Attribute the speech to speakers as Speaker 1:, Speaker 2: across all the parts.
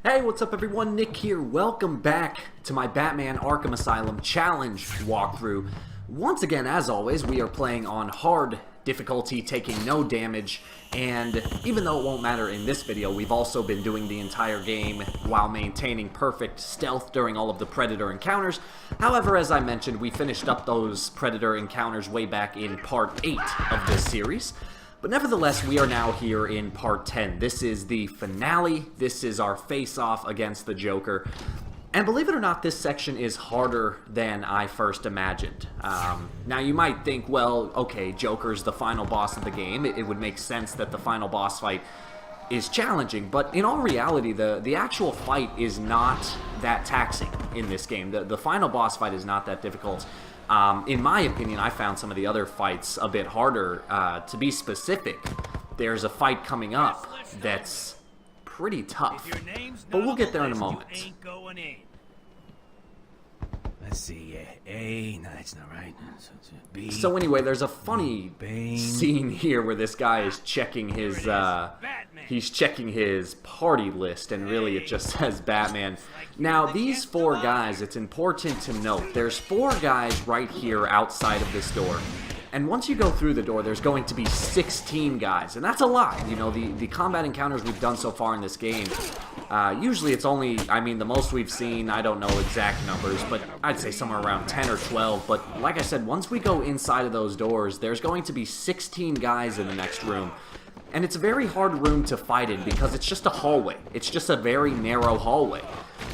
Speaker 1: Hey, what's up everyone? Nick here. Welcome back to my Batman Arkham Asylum challenge walkthrough. Once again, as always, we are playing on hard difficulty, taking no damage, and even though it won't matter in this video, we've also been doing the entire game while maintaining perfect stealth during all of the Predator encounters. However, as I mentioned, we finished up those Predator encounters way back in part 8 of this series. But nevertheless, we are now here in part 10. This is the finale. This is our face-off against the Joker. And believe it or not, this section is harder than I first imagined. Now you might think, well, okay, Joker's the final boss of the game. It would make sense that the final boss fight is challenging, but in all reality, the actual fight is not that taxing in this game. The final boss fight is not that difficult. In my opinion, I found some of the other fights a bit harder. To be specific, there's a fight coming up that's pretty tough, but we'll get there in a moment.
Speaker 2: Let's see, A, no, that's not right. B.
Speaker 1: So anyway, there's a funny scene here where this guy is checking his, he's checking his party list, and really it just says Batman. Now, these 4 guys, it's important to note, there's 4 guys right here outside of this door. And once you go through the door, there's going to be 16 guys, and that's a lot. You know, the combat encounters we've done so far in this game, usually it's only, I mean, the most we've seen, I don't know exact numbers, but I'd say somewhere around 10 or 12. But like I said, once we go inside of those doors, there's going to be 16 guys in the next room. And it's a very hard room to fight in because it's just a hallway. It's just a very narrow hallway.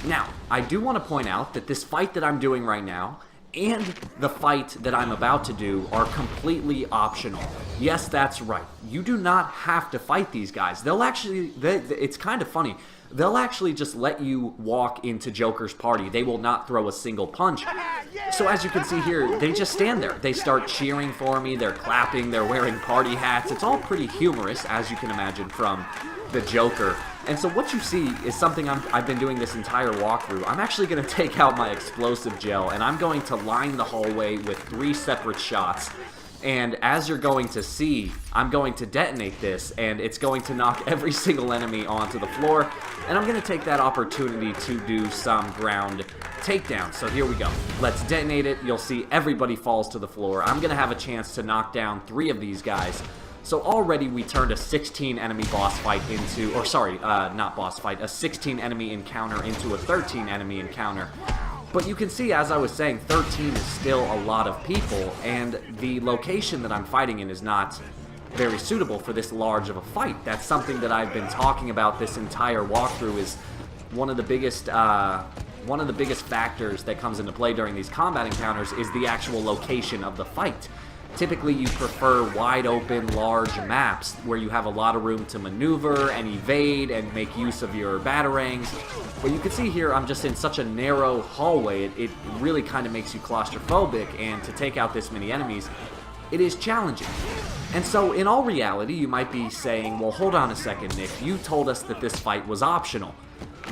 Speaker 1: Now, I do want to point out that this fight that I'm doing right now and the fight that I'm about to do are completely optional. Yes, that's right. You do not have to fight these guys. They'll actually, it's kind of funny. They'll actually just let you walk into Joker's party. They will not throw a single punch. So as you can see here, they just stand there. They start cheering for me. They're clapping. They're wearing party hats. It's all pretty humorous, as you can imagine, from the Joker. And so what you see is something I've been doing this entire walkthrough. I'm actually going to take out my explosive gel, and I'm going to line the hallway with 3 separate shots. And as you're going to see, I'm going to detonate this, and it's going to knock every single enemy onto the floor. And I'm going to take that opportunity to do some ground takedown. So here we go. Let's detonate it. You'll see everybody falls to the floor. I'm going to have a chance to knock down 3 of these guys. So already we turned a 16 enemy boss fight into, or sorry, not boss fight, a 16 enemy encounter into a 13 enemy encounter. But you can see, as I was saying, 13 is still a lot of people, and the location that I'm fighting in is not very suitable for this large of a fight. That's something that I've been talking about this entire walkthrough. Is one of the biggest factors that comes into play during these combat encounters is the actual location of the fight. Typically, you prefer wide-open, large maps where you have a lot of room to maneuver and evade and make use of your batarangs. But you can see here, I'm just in such a narrow hallway, it really kind of makes you claustrophobic, and to take out this many enemies, it is challenging. And so, in all reality, you might be saying, well, hold on a second, Nick, you told us that this fight was optional.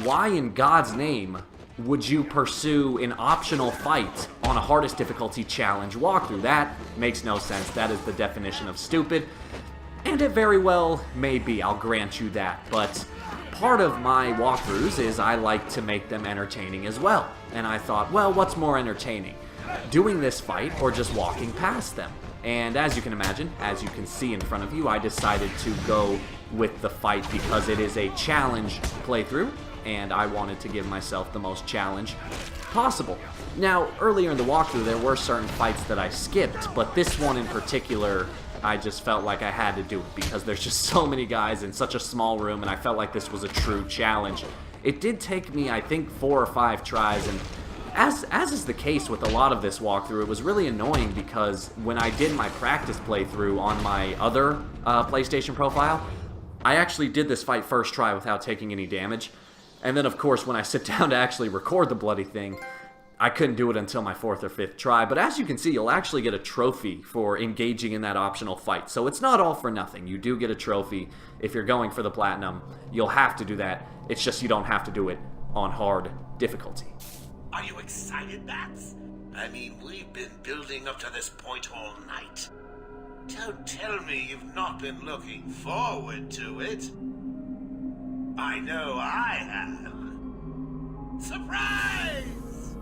Speaker 1: Why in God's name would you pursue an optional fight on a hardest difficulty challenge walkthrough? That makes no sense. That is the definition of stupid. And it very well may be, I'll grant you that. But part of my walkthroughs is I like to make them entertaining as well. And I thought, well, what's more entertaining? Doing this fight or just walking past them? And as you can imagine, as you can see in front of you, I decided to go with the fight because it is a challenge playthrough, and I wanted to give myself the most challenge possible. Now, earlier in the walkthrough, there were certain fights that I skipped, but this one in particular, I just felt like I had to do it because there's just so many guys in such a small room, and I felt like this was a true challenge. It did take me, I think, 4 or 5 tries, and as is the case with a lot of this walkthrough, it was really annoying because when I did my practice playthrough on my other PlayStation profile, I actually did this fight first try without taking any damage. And then, of course, when I sit down to actually record the bloody thing, I couldn't do it until my 4th or 5th try. But as you can see, you'll actually get a trophy for engaging in that optional fight. So it's not all for nothing. You do get a trophy if you're going for the platinum. You'll have to do that. It's just you don't have to do it on hard difficulty.
Speaker 3: Are you excited, Bats? I mean, we've been building up to this point all night. Don't tell me you've not been looking forward to it. I know I have. Surprise!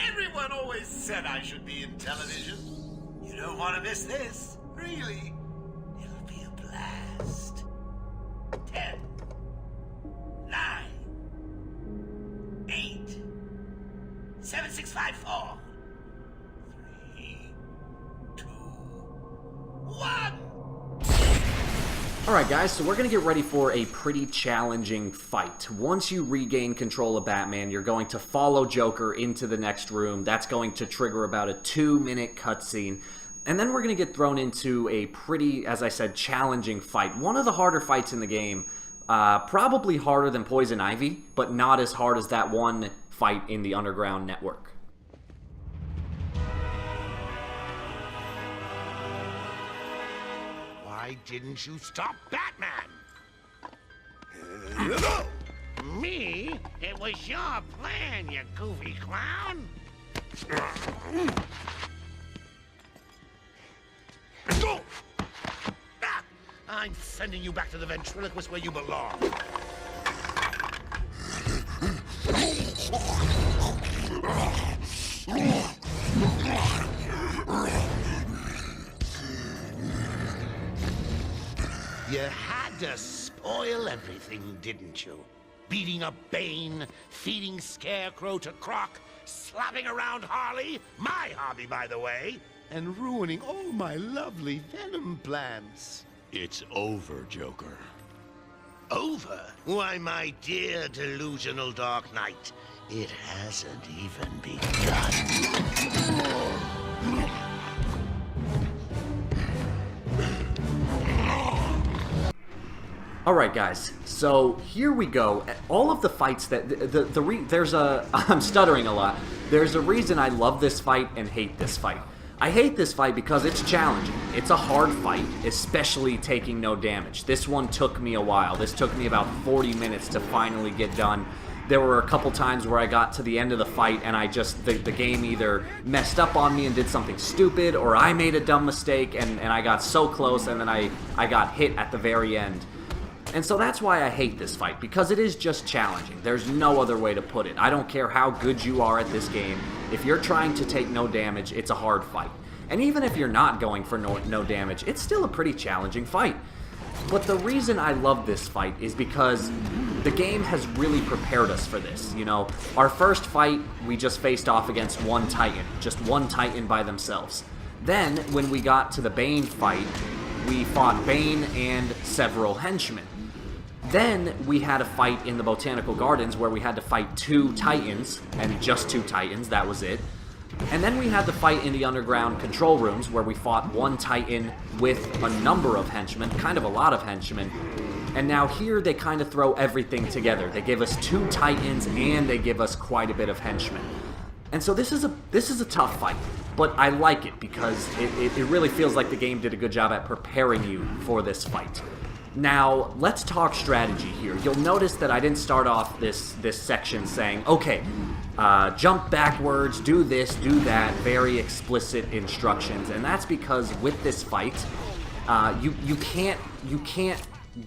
Speaker 3: Everyone always said I should be in television. You don't want to miss this, really. It'll be a blast. 10, 9, 8, 7, 6, 5, 4, 3, 2, 1.
Speaker 1: Alright guys, so we're going to get ready for a pretty challenging fight. Once you regain control of Batman, you're going to follow Joker into the next room. That's going to trigger about a 2-minute cutscene. And then we're going to get thrown into a pretty, as I said, challenging fight. One of the harder fights in the game. Probably harder than Poison Ivy, but not as hard as that one fight in the Underground Network.
Speaker 3: Why didn't you stop Batman?
Speaker 4: Me? It was your plan, you goofy clown.
Speaker 3: I'm sending you back to the ventriloquist where you belong. You had to spoil everything, didn't you? Beating up Bane, feeding Scarecrow to Croc, slapping around Harley, my hobby, by the way, and ruining all my lovely Venom plans.
Speaker 5: It's over, Joker.
Speaker 3: Over? Why, my dear delusional Dark Knight, it hasn't even begun.
Speaker 1: Alright guys, so here we go. All of the fights that, I'm stuttering a lot. There's a reason I love this fight and hate this fight. I hate this fight because it's challenging. It's a hard fight, especially taking no damage. This one took me a while. This took me about 40 minutes to finally get done. There were a couple times where I got to the end of the fight and the game either messed up on me and did something stupid, or I made a dumb mistake and I got so close and then I got hit at the very end. And so that's why I hate this fight, because it is just challenging. There's no other way to put it. I don't care how good you are at this game. If you're trying to take no damage, it's a hard fight. And even if you're not going for no damage, it's still a pretty challenging fight. But the reason I love this fight is because the game has really prepared us for this. You know, our first fight, we just faced off against one Titan. Just one Titan by themselves. Then, when we got to the Bane fight, we fought Bane and several henchmen. Then we had a fight in the Botanical Gardens where we had to fight 2 Titans, and just 2 Titans, that was it. And then we had the fight in the underground control rooms where we fought 1 Titan with a number of henchmen, kind of a lot of henchmen. And now here they kind of throw everything together. They give us 2 Titans and they give us quite a bit of henchmen. And so this is a tough fight, but I like it because it really feels like the game did a good job at preparing you for this fight. Now, let's talk strategy here. You'll notice that I didn't start off this section saying, okay, jump backwards, do this, do that, very explicit instructions. And that's because with this fight, you can't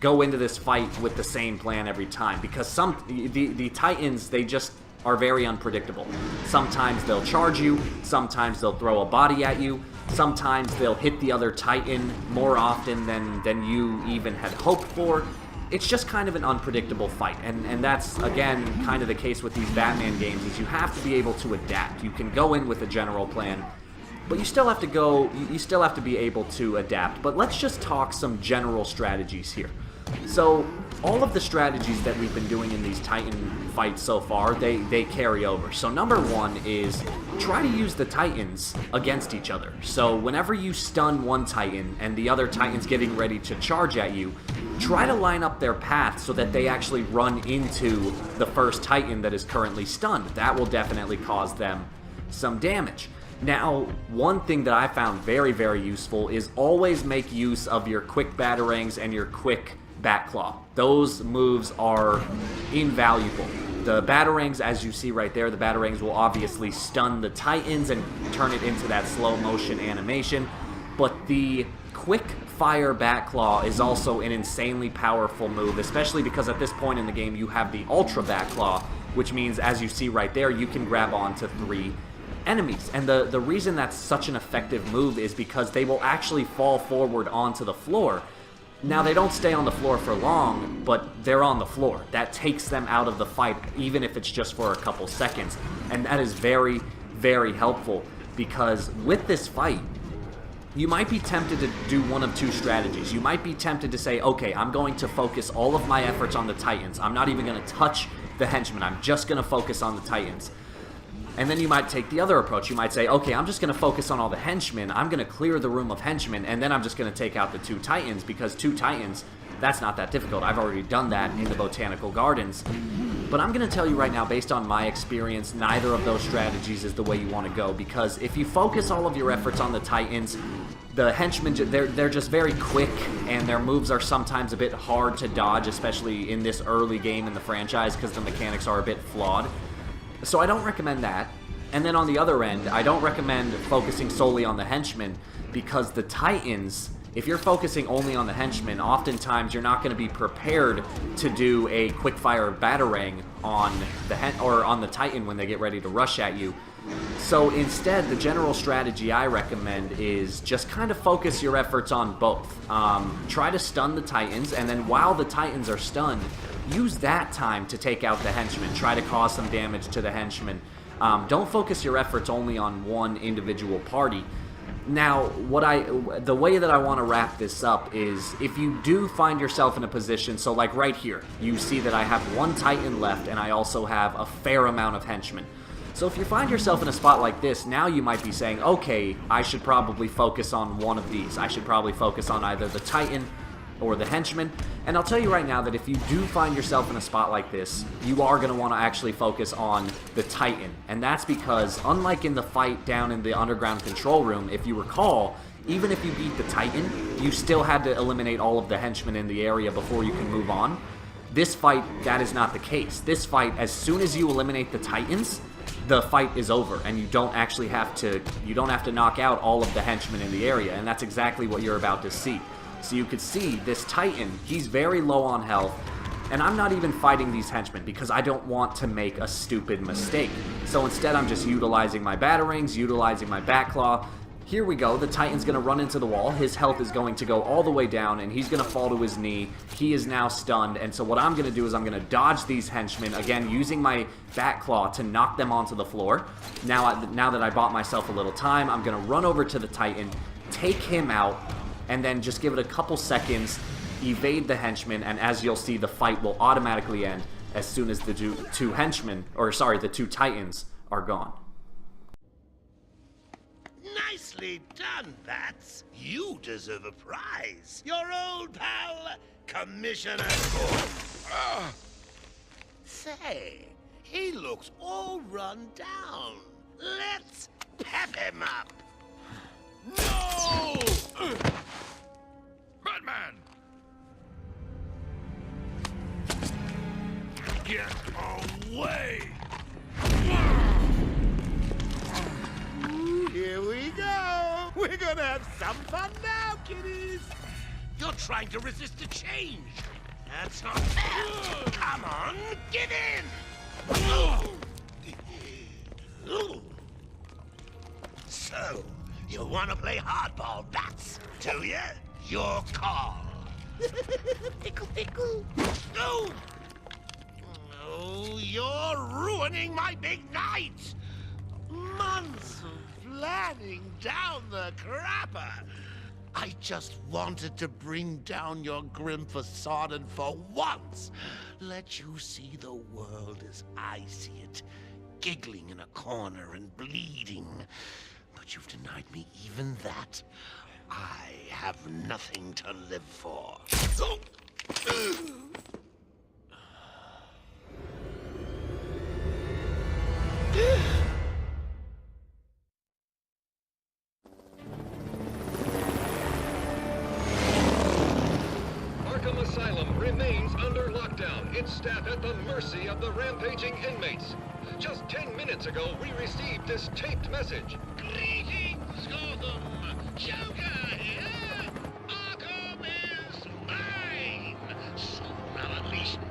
Speaker 1: go into this fight with the same plan every time, because the Titans, they just are very unpredictable. Sometimes they'll charge you, sometimes they'll throw a body at you, sometimes they'll hit the other Titan more often than you even had hoped for. It's just kind of an unpredictable fight, and that's, again, kind of the case with these Batman games, is you have to be able to adapt. You can go in with a general plan, but you still have to be able to adapt. But let's just talk some general strategies here. So, all of the strategies that we've been doing in these Titan fights so far, they carry over. So number 1 is try to use the Titans against each other. So whenever you stun one Titan and the other Titan's getting ready to charge at you, try to line up their path so that they actually run into the first Titan that is currently stunned. That will definitely cause them some damage. Now, one thing that I found very, very useful is always make use of your quick batarangs and your quick Batclaw. Those moves are invaluable. The batarangs, as you see right there, the batarangs will obviously stun the Titans and turn it into that slow motion animation. But the Quick Fire Bat Claw is also an insanely powerful move, especially because at this point in the game you have the Ultra Bat Claw, which means, as you see right there, you can grab onto 3 enemies. And the reason that's such an effective move is because they will actually fall forward onto the floor. Now, they don't stay on the floor for long, but they're on the floor. That takes them out of the fight, even if it's just for a couple seconds. And that is very, very helpful, because with this fight, you might be tempted to do one of 2 strategies. You might be tempted to say, okay, I'm going to focus all of my efforts on the Titans. I'm not even going to touch the henchmen. I'm just going to focus on the Titans. And then you might take the other approach. You might say, okay, I'm just going to focus on all the henchmen. I'm going to clear the room of henchmen, and then I'm just going to take out the 2 Titans, because 2 Titans, that's not that difficult. I've already done that in the Botanical Gardens. But I'm going to tell you right now, based on my experience, neither of those strategies is the way you want to go, because if you focus all of your efforts on the Titans, the henchmen, they're just very quick, and their moves are sometimes a bit hard to dodge, especially in this early game in the franchise, because the mechanics are a bit flawed. So I don't recommend that. And then on the other end, I don't recommend focusing solely on the henchmen, because the Titans, if you're focusing only on the henchmen, oftentimes you're not going to be prepared to do a quick-fire batarang on the Titan when they get ready to rush at you. So instead, the general strategy I recommend is just kind of focus your efforts on both. Try to stun the Titans, and then while the Titans are stunned, use that time to take out the henchmen. Try to cause some damage to the henchmen. Don't focus your efforts only on one individual party. Now, the way that I want to wrap this up is, if you do find yourself in a position, so like right here, you see that I have 1 Titan left, and I also have a fair amount of henchmen. So if you find yourself in a spot like this, now you might be saying, okay, I should probably focus on one of these. I should probably focus on either the Titan or the henchman. And I'll tell you right now that if you do find yourself in a spot like this, you are going to want to actually focus on the Titan. And that's because, unlike in the fight down in the underground control room, if you recall, even if you beat the Titan, you still had to eliminate all of the henchmen in the area before you can move on. This fight, that is not the case. This fight, as soon as you eliminate the Titans, the fight is over, and you don't actually have to knock out all of the henchmen in the area, and that's exactly what you're about to see. So you could see this Titan, he's very low on health, and I'm not even fighting these henchmen because I don't want to make a stupid mistake. So instead I'm just utilizing my batarangs, utilizing my bat claw. Here we go, the Titan's going to run into the wall, his health is going to go all the way down, and he's going to fall to his knee. He is now stunned, and so what I'm going to do is I'm going to dodge these henchmen, again, using my bat claw to knock them onto the floor. Now that I bought myself a little time, I'm going to run over to the Titan, take him out, and then just give it a couple seconds, evade the henchmen, and as you'll see, the fight will automatically end as soon as the two Titans are gone.
Speaker 3: Nicely done, Bats. You deserve a prize. Your old pal, Commissioner Gordon. Say, he looks all run down. Let's pep him up.
Speaker 5: No! Batman! Get away!
Speaker 3: Here we go. We're gonna have some fun now, kiddies. You're trying to resist a change. That's not fair. Come on, get in. So, you want to play hardball, Bats, do you? Your call. Pickle, pickle. No! Oh, you're ruining my big night! Months of planning down the crapper. I just wanted to bring down your grim facade and for once let you see the world as I see it, giggling in a corner and bleeding. But you've denied me even that. I have nothing to live for.
Speaker 6: Arkham Asylum remains under lockdown, its staff at the mercy of the rampaging inmates. Just 10 minutes ago, we received this taped message.
Speaker 4: Greetings, Gotham! Joker here!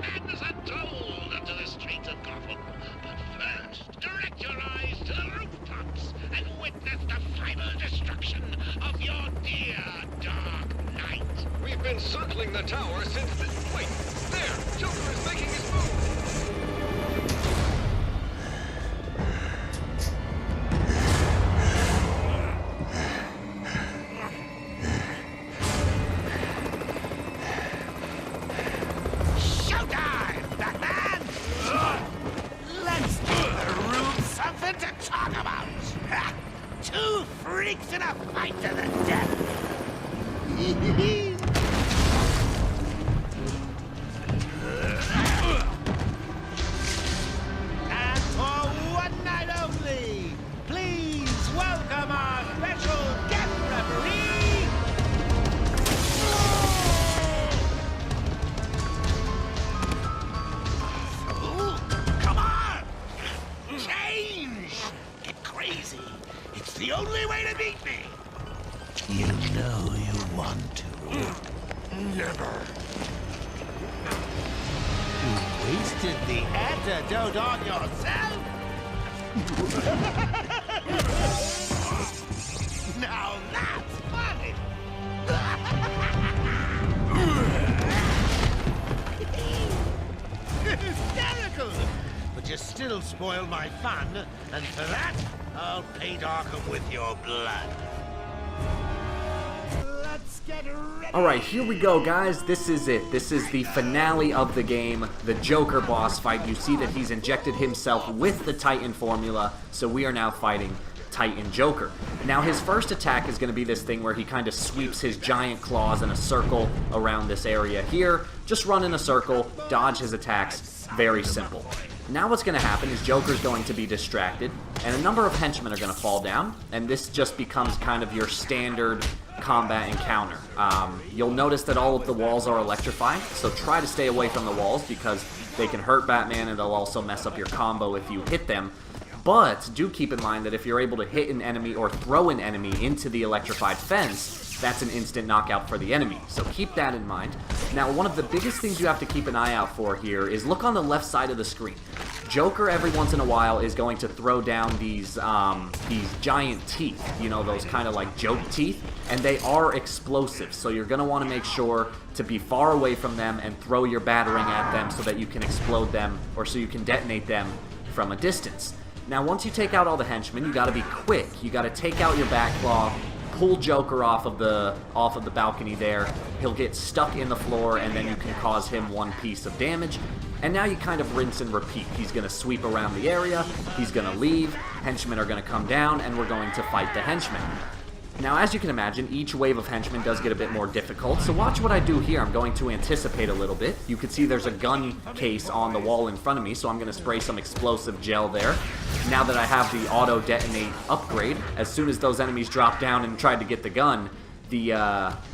Speaker 4: madness untold unto the streets of Gotham. But first, direct your eyes to the rooftops and witness the final destruction of your dear Dark Knight.
Speaker 6: We've been circling the tower since the... Wait! There! Joker is making his move!
Speaker 4: Showtime, Batman! Let's give the room something to talk about. Two freaks in a fight to the death. And for one night only, please welcome our special guest referee, come on! Change! Get crazy. It's the only way to beat me. You know you want to. Never. You wasted the antidote on yourself? Now that's funny. Hysterical! But you still spoil my fun, and for that, I'll paint Arkham with your blood. Let's get ready!
Speaker 1: Alright, here we go, guys. This is it. This is the finale of the game, the Joker boss fight. You see that he's injected himself with the Titan formula, so we are now fighting Titan Joker. Now, his first attack is going to be this thing where he kind of sweeps his giant claws in a circle around this area here. Just run in a circle, dodge his attacks. Very simple. Now what's going to happen is Joker's going to be distracted, and a number of henchmen are going to fall down, and this just becomes kind of your standard combat encounter. You'll notice that all of the walls are electrified, so try to stay away from the walls because they can hurt Batman and they'll also mess up your combo if you hit them. But do keep in mind that if you're able to hit an enemy or throw an enemy into the electrified fence, that's an instant knockout for the enemy. So keep that in mind. Now, one of the biggest things you have to keep an eye out for here is look on the left side of the screen. Joker, every once in a while, is going to throw down these giant teeth. You know, those kind of like joke teeth. And they are explosive, so you're going to want to make sure to be far away from them and throw your batarang at them so that you can explode them, or so you can detonate them from a distance. Now, once you take out all the henchmen, you got to be quick. You got to take out your Batclaw, pull Joker off of the balcony there. He'll get stuck in the floor, and then you can cause him one piece of damage. And now you kind of rinse and repeat. He's going to sweep around the area. He's going to leave. Henchmen are going to come down, and we're going to fight the henchmen. Now, as you can imagine, each wave of henchmen does get a bit more difficult, so watch what I do here. I'm going to anticipate a little bit. You can see there's a gun case on the wall in front of me, so I'm going to spray some explosive gel there. Now that I have the auto-detonate upgrade, as soon as those enemies dropped down and tried to get the gun, the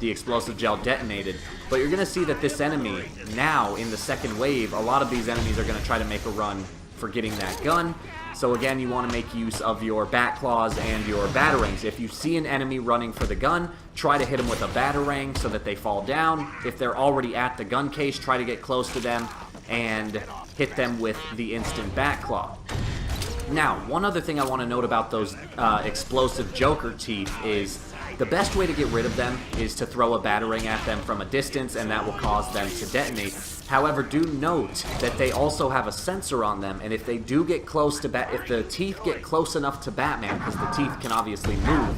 Speaker 1: explosive gel detonated. But you're going to see that this enemy, now in the second wave, a lot of these enemies are going to try to make a run for getting that gun. So again, you want to make use of your Batclaws and your Batarangs. If you see an enemy running for the gun, try to hit them with a Batarang so that they fall down. If they're already at the gun case, try to get close to them and hit them with the instant Batclaw. Now, one other thing I want to note about those explosive Joker teeth is the best way to get rid of them is to throw a Batarang at them from a distance, and that will cause them to detonate. However, do note that they also have a sensor on them, and if they do get close to if the teeth get close enough to Batman, because the teeth can obviously move,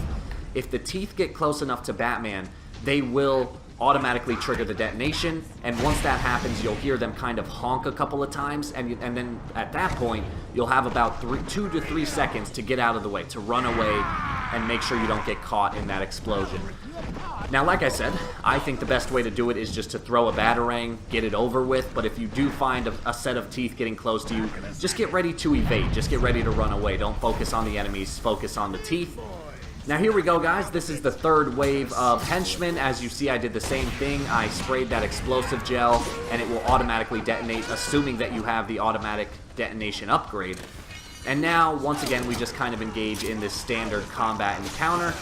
Speaker 1: if the teeth get close enough to Batman, they will automatically trigger the detonation, and once that happens, you'll hear them kind of honk a couple of times, and then at that point, you'll have about 2 to 3 seconds to get out of the way, to run away, and make sure you don't get caught in that explosion. Now, like I said, I think the best way to do it is just to throw a Batarang, get it over with, but if you do find a set of teeth getting close to you, just get ready to evade, just get ready to run away. Don't focus on the enemies, focus on the teeth. Now here we go, guys. This is the third wave of henchmen. As you see, I did the same thing. I sprayed that explosive gel, and it will automatically detonate, assuming that you have the automatic detonation upgrade. And now, once again, we just kind of engage in this standard combat encounter.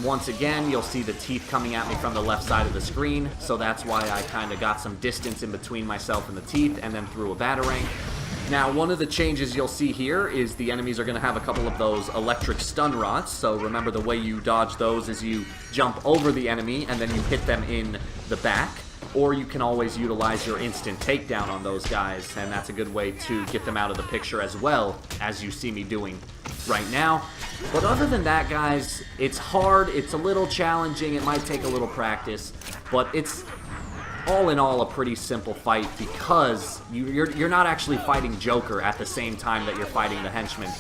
Speaker 1: Once again, you'll see the teeth coming at me from the left side of the screen, so that's why I kind of got some distance in between myself and the teeth, and then threw a batarang. Now, one of the changes you'll see here is the enemies are going to have a couple of those electric stun rods, so remember the way you dodge those is you jump over the enemy and then you hit them in the back, or you can always utilize your instant takedown on those guys, and that's a good way to get them out of the picture as well, as you see me doing right now. But other than that, guys, it's hard, it's a little challenging, it might take a little practice, but it's all in all a pretty simple fight because you're not actually fighting Joker at the same time that you're fighting the henchmen.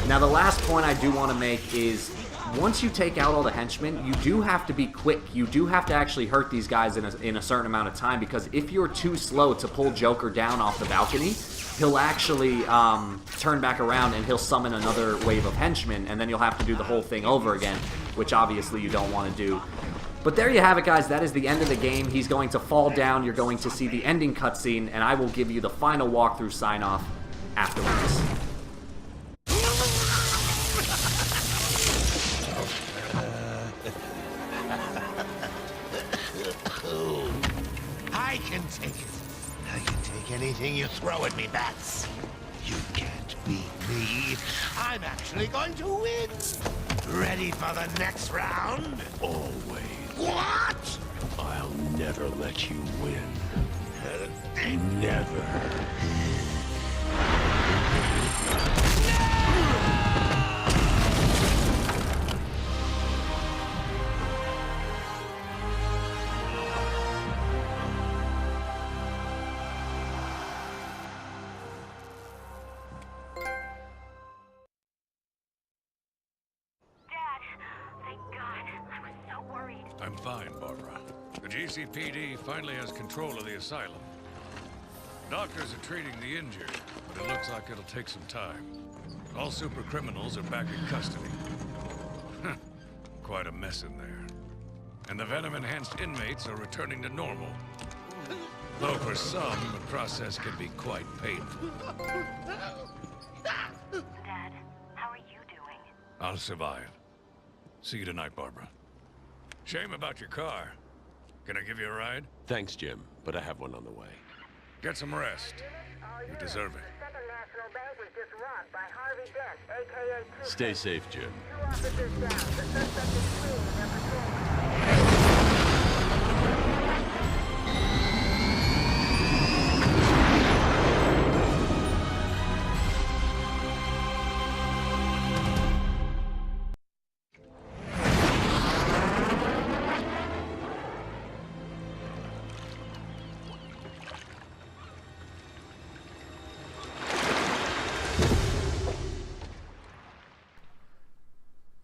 Speaker 1: Now, the last point I do want to make is once you take out all the henchmen, you do have to be quick. You do have to actually hurt these guys in a certain amount of time, because if you're too slow to pull Joker down off the balcony, he'll actually turn back around and he'll summon another wave of henchmen, and then you'll have to do the whole thing over again, which obviously you don't want to do. But there you have it, guys. That is the end of the game. He's going to fall down. You're going to see the ending cutscene, and I will give you the final walkthrough sign-off afterwards.
Speaker 3: I can take it. I can take anything you throw at me, Bats. You can't beat me. I'm actually going to win. Ready for the next round?
Speaker 5: Always.
Speaker 3: What?
Speaker 5: I'll never let you win. Never.
Speaker 6: I'm fine, Barbara. The GCPD finally has control of the asylum. Doctors are treating the injured, but it looks like it'll take some time. All super criminals are back in custody. Quite a mess in there. And the venom-enhanced inmates are returning to normal. Though for some, the process can be quite painful.
Speaker 7: Dad, how are you doing?
Speaker 6: I'll survive. See you tonight, Barbara. Shame about your car. Can I give you a ride?
Speaker 5: Thanks, Jim, but I have one on the way.
Speaker 6: Get some rest. You deserve it.
Speaker 5: Stay safe, Jim.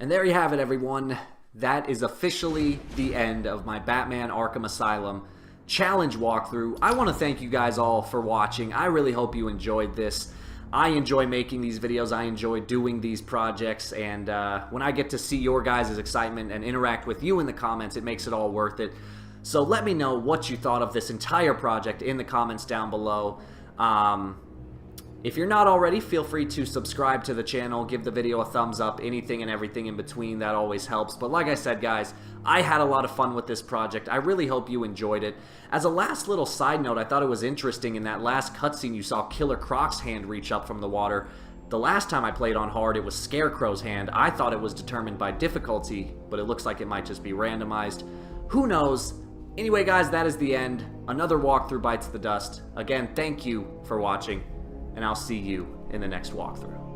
Speaker 1: And there you have it, everyone. That is officially the end of my Batman Arkham Asylum challenge walkthrough. I want to thank you guys all for watching. I really hope you enjoyed this. I enjoy making these videos. I enjoy doing these projects. And when I get to see your guys' excitement and interact with you in the comments, it makes it all worth it. So let me know what you thought of this entire project in the comments down below. If you're not already, feel free to subscribe to the channel, give the video a thumbs up, anything and everything in between, that always helps. But like I said, guys, I had a lot of fun with this project. I really hope you enjoyed it. As a last little side note, I thought it was interesting in that last cutscene you saw Killer Croc's hand reach up from the water. The last time I played on hard, it was Scarecrow's hand. I thought it was determined by difficulty, but it looks like it might just be randomized. Who knows? Anyway, guys, that is the end. Another walkthrough bites the dust. Again, thank you for watching, and I'll see you in the next walkthrough.